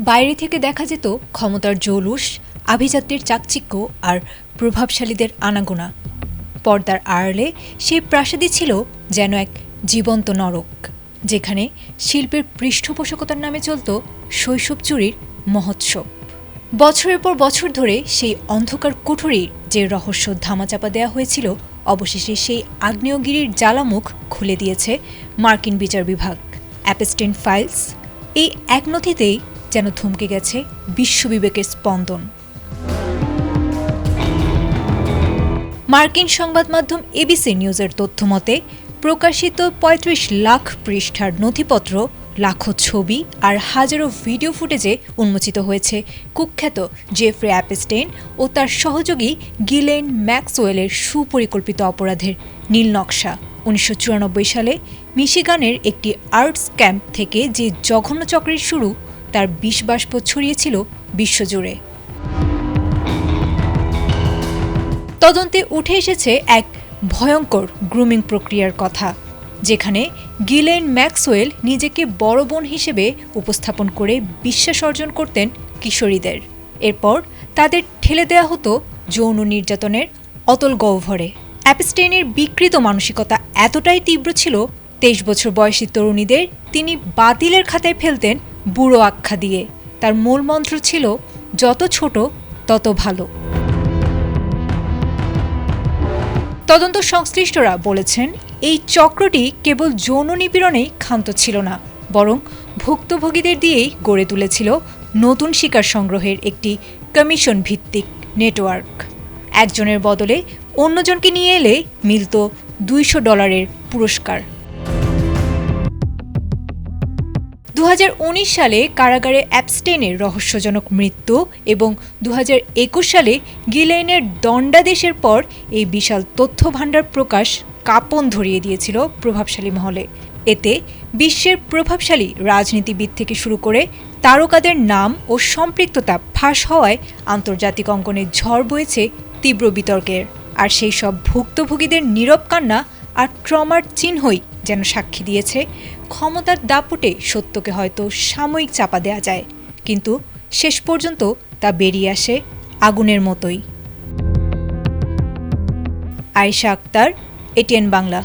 বাইরে থেকে দেখা যেত ক্ষমতার জৌলুস, আভিজাত্যের চাকচিক্য আর প্রভাবশালীদের আনাগোনা। পর্দার আড়ালে সেই প্রাসাদই ছিল যেন এক জীবন্ত নরক, যেখানে শিল্পের পৃষ্ঠপোষকতার নামে চলত শৈশব চুরির মহোৎসব। বছরের পর বছর ধরে সেই অন্ধকার কুঠুরির যে রহস্য ধামাচাপা দেওয়া হয়েছিল, অবশেষে সেই আগ্নেয়গিরির জ্বালামুখ খুলে দিয়েছে মার্কিন বিচার বিভাগ। অ্যাপস্টেইন ফাইলস, এই এক নথিতেই যেন থমকে গেছে বিশ্ববিবেকের স্পন্দন। মার্কিন সংবাদ মাধ্যম এবিসি নিউজের তথ্যমতে প্রকাশিত ৩৫ লাখ পৃষ্ঠার নথিপত্র, লাখো ছবি আর হাজারো ভিডিও ফুটেজে উন্মোচিত হয়েছে কুখ্যাত জেফ্রে অ্যাপস্টেইন ও তার সহযোগী গিলেন ম্যাক্সওয়েলের সুপরিকল্পিত অপরাধের নীলনকশা। ১৯৯৪ সালে মিশিগানের একটি আর্টস ক্যাম্প থেকে যে জঘন্য চক্রের শুরু, তার বিষবাষ্প ছড়িয়েছিল বিশ্বজুড়ে। তদন্তে উঠে এসেছে এক ভয়ঙ্কর গ্রুমিং প্রক্রিয়ার কথা, যেখানে গিলেন ম্যাক্সওয়েল নিজেকে বড় বোন হিসেবে উপস্থাপন করে বিশ্বাস অর্জন করতেন কিশোরীদের। এরপর তাদের ঠেলে দেওয়া হতো যৌন নির্যাতনের অতল গহ্বরে। অ্যাপস্টেইনের বিকৃত মানসিকতা এতটাই তীব্র ছিল, ২৩ বছর বয়সী তরুণীদের তিনি বাতিলের খাতায় ফেলতেন বুড়ো আখ্যা দিয়ে। তার মূল মন্ত্র ছিল যত ছোট তত ভালো। তদন্ত সংশ্লিষ্টরা বলেছেন, এই চক্রটি কেবল যৌন নিপীড়নেই ক্ষান্ত ছিল না, বরং ভুক্তভোগীদের দিয়েই গড়ে তুলেছিল নতুন শিকার সংগ্রহের একটি কমিশন ভিত্তিক নেটওয়ার্ক। একজনের বদলে অন্যজনকে নিয়ে এলে মিলত $২০০ পুরস্কার। ২০১৯ সালে কারাগারে অ্যাপস্টেইনের রহস্যজনক মৃত্যু এবং ২০২১ সালে গিলেনের দণ্ডাদেশের পর এই বিশাল তথ্যভাণ্ডার প্রকাশ কাঁপন ধরিয়ে দিয়েছিল প্রভাবশালী মহলে। এতে বিশ্বের প্রভাবশালী রাজনীতিবিদ থেকে শুরু করে তারকাদের নাম ও সম্পৃক্ততা ফাঁস হওয়ায় আন্তর্জাতিক অঙ্গনে ঝড় বয়েছে তীব্র বিতর্কের। আর সেই সব ভুক্তভোগীদের নীরব কান্না আর ট্রমার চিহ্নই যেন সাক্ষী দিয়েছে, ক্ষমতার দাপটে সত্যকে হয়তো সাময়িক চাপা দেয়া যায়, কিন্তু শেষ পর্যন্ত তা বেরিয়ে আসে আগুনের মতোই। আয়েশা আক্তার, এটিএন বাংলা।